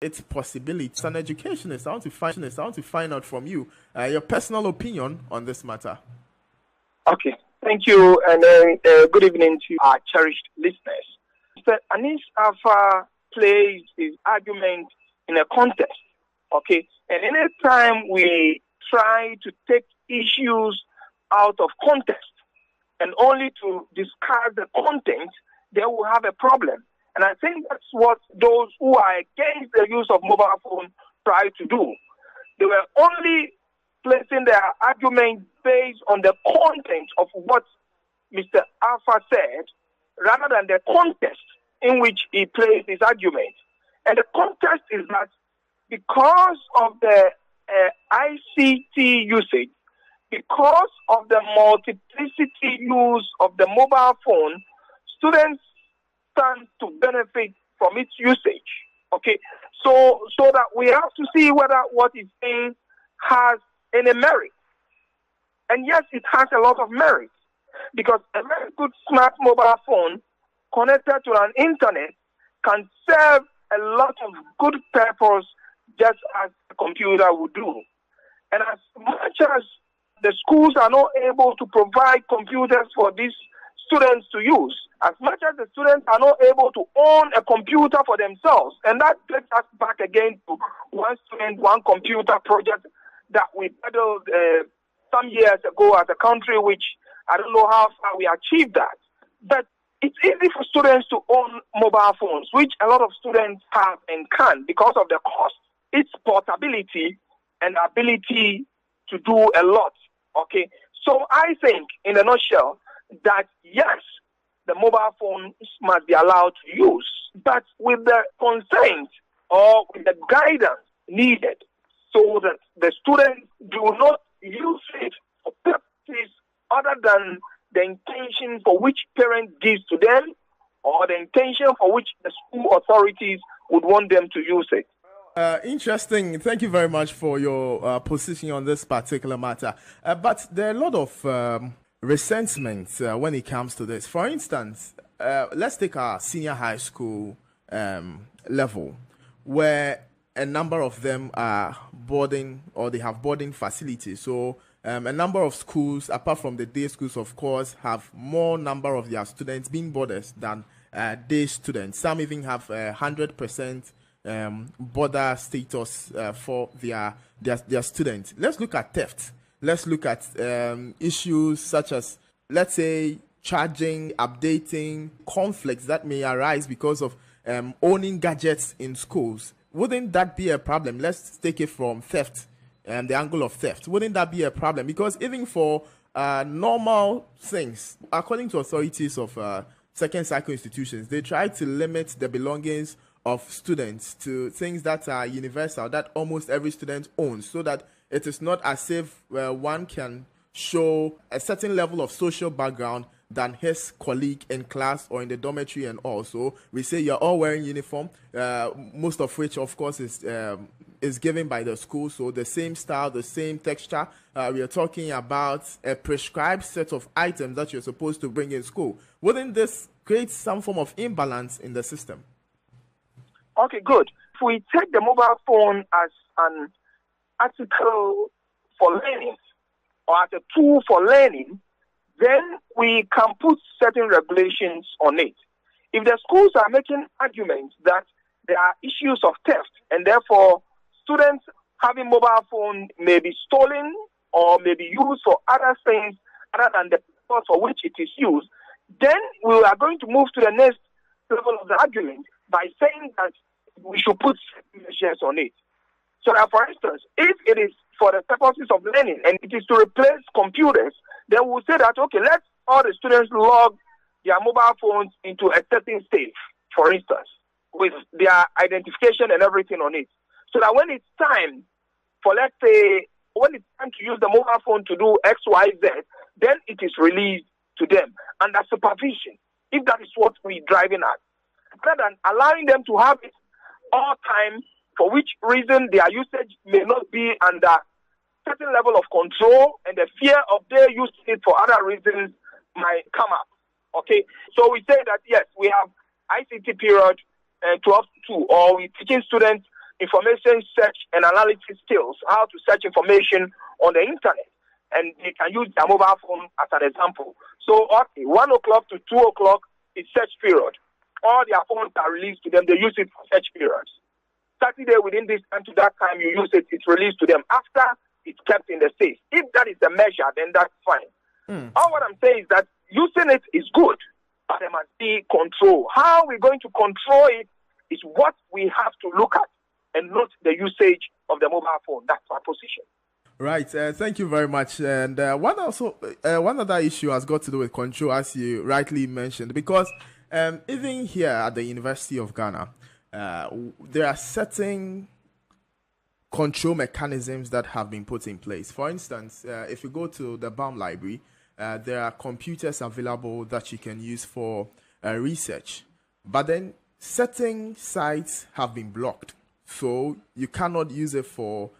its possibilities. As an educationist, I want to find out from you your personal opinion on this matter. Okay, thank you, and good evening to our cherished listeners. Mr. Nii Armarh plays his argument in a context, okay? And anytime we try to take issues out of context and only to discuss the content, then we'll have a problem. And I think that's what those who are against the use of mobile phone try to do. They were only placing their argument based on the content of what Mr. Armarh said, rather than the context in which he placed his argument. And the context is that because of the ICT usage, because of the multiplicity use of the mobile phone, students stand to benefit from its usage. Okay, so that we have to see whether what he's saying has any merit. And yes, it has a lot of merit, because a very good smart mobile phone connected to an internet can serve a lot of good purpose, just as a computer would do. And as much as the schools are not able to provide computers for these students to use, as much as the students are not able to own a computer for themselves, and that takes us back again to one student, one computer project that we peddled some years ago as a country, which I don't know how far we achieved that. But it's easy for students to own mobile phones, which a lot of students have and can because of the cost, its portability, and ability to do a lot. Okay, so I think, in a nutshell, that yes, the mobile phones must be allowed to use, but with the consent or with the guidance needed, so that the students do not use it for purposes other than the intention for which parents gives to them, or the intention for which the school authorities would want them to use it. Interesting. Thank you very much for your position on this particular matter. But there are a lot of resentment when it comes to this. For instance, let's take our senior high school level, where a number of them are boarding, or they have boarding facilities. So a number of schools, apart from the day schools, of course, have more number of their students being boarders than day students. Some even have 100% border status for their students. Let's look at theft. Let's look at issues such as, let's say, charging, updating, conflicts that may arise because of owning gadgets in schools. Wouldn't that be a problem? Let's take it from theft and the angle of theft. Wouldn't that be a problem? Because even for normal things, according to authorities of second cycle institutions, they try to limit the belongings of students to things that are universal, that almost every student owns, so that it is not as if one can show a certain level of social background than his colleague in class or in the dormitory. And also, we say you're all wearing uniform, most of which, of course, is given by the school, so the same style, the same texture. We are talking about a prescribed set of items that you're supposed to bring in school. Wouldn't this create some form of imbalance in the system? Okay, good. If we take the mobile phone as an article for learning, or as a tool for learning, then we can put certain regulations on it. If the schools are making arguments that there are issues of theft, and therefore students having mobile phone may be stolen or may be used for other things other than the purpose for which it is used, then we are going to move to the next level of the argument by saying that we should put measures on it. So that, for instance, if it is for the purposes of learning and it is to replace computers, then we'll say that, okay, let all the students log their mobile phones into a certain state, for instance, with their identification and everything on it. So that when it's time for, let's say, when it's time to use the mobile phone to do X, Y, Z, then it is released to them under supervision, if that is what we're driving at. Rather than allowing them to have it all time, for which reason their usage may not be under certain level of control, and the fear of their using it for other reasons might come up. Okay, so we say that yes, we have ICT period 12 to 2, or we're teaching students information search and analysis skills, how to search information on the internet. And they can use their mobile phone as an example. So, 1 o'clock to 2 o'clock is search period. All their phones are released to them. They use it for search periods. Saturday, within this time to that time you use it, it's released to them. After, it's kept in the safe. If that is the measure, then that's fine. All what I'm saying is that using it is good, but there must be control. How we're going to control it is what we have to look at, and not the usage of the mobile phone. That's our position. Right. Thank you very much. And one other issue has got to do with control, as you rightly mentioned, because even here at the University of Ghana, there are certain control mechanisms that have been put in place. For instance, if you go to the BAM library, there are computers available that you can use for research. But then certain sites have been blocked, so you cannot use it for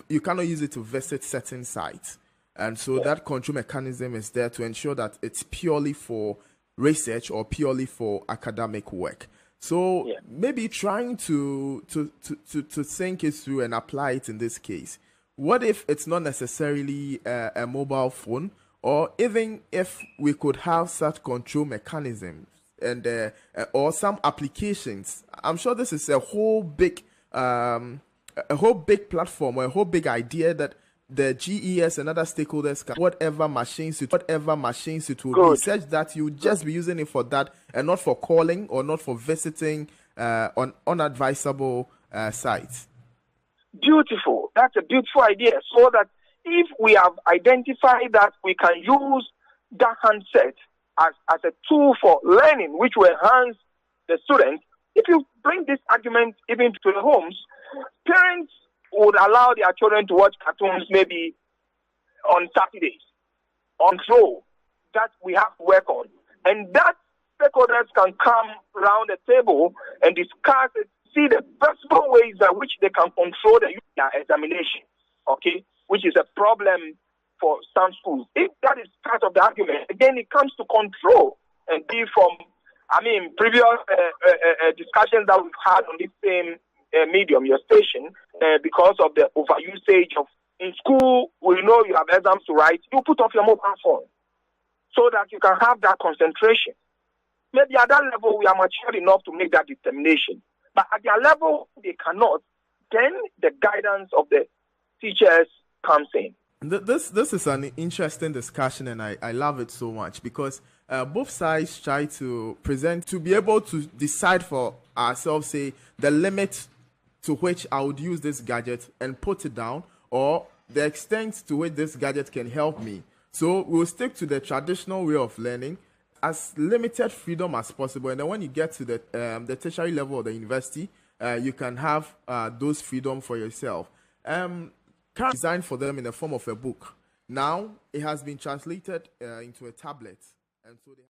you cannot use it to visit certain sites. And so that control mechanism is there to ensure that it's purely for research or purely for academic work. So maybe trying to think it through and apply it in this case. What if it's not necessarily a mobile phone, or even if we could have such control mechanisms and or some applications? I'm sure this is a whole big platform or a whole big idea that the GES and other stakeholders can whatever machines it will be, such that you just be using it for that and not for calling or not for visiting on unadvisable sites. Beautiful. That's a beautiful idea. So that if we have identified that we can use that handset as a tool for learning, which will enhance the students, if you bring this argument even to the homes, parents would allow their children to watch cartoons maybe on Saturdays, on show that we have to work on. And that stakeholders can come around the table and discuss it, see the possible ways by which they can control the examination, okay, which is a problem for some schools. If that is part of the argument, again, it comes to control and be from, previous discussions that we've had on this same medium, your station, because of the overusage of, in school, we know you have exams to write, you put off your mobile phone so that you can have that concentration. Maybe at that level, we are mature enough to make that determination. But at their level, they cannot. Then the guidance of the teachers comes in. This is an interesting discussion, and I love it so much, because both sides try to present, to be able to decide for ourselves, say, the limit to which I would use this gadget and put it down, or the extent to which this gadget can help me. So we'll stick to the traditional way of learning, as limited freedom as possible. And then when you get to the tertiary level of the university, you can have those freedom for yourself. Designed for them in the form of a book. Now it has been translated into a tablet, and so they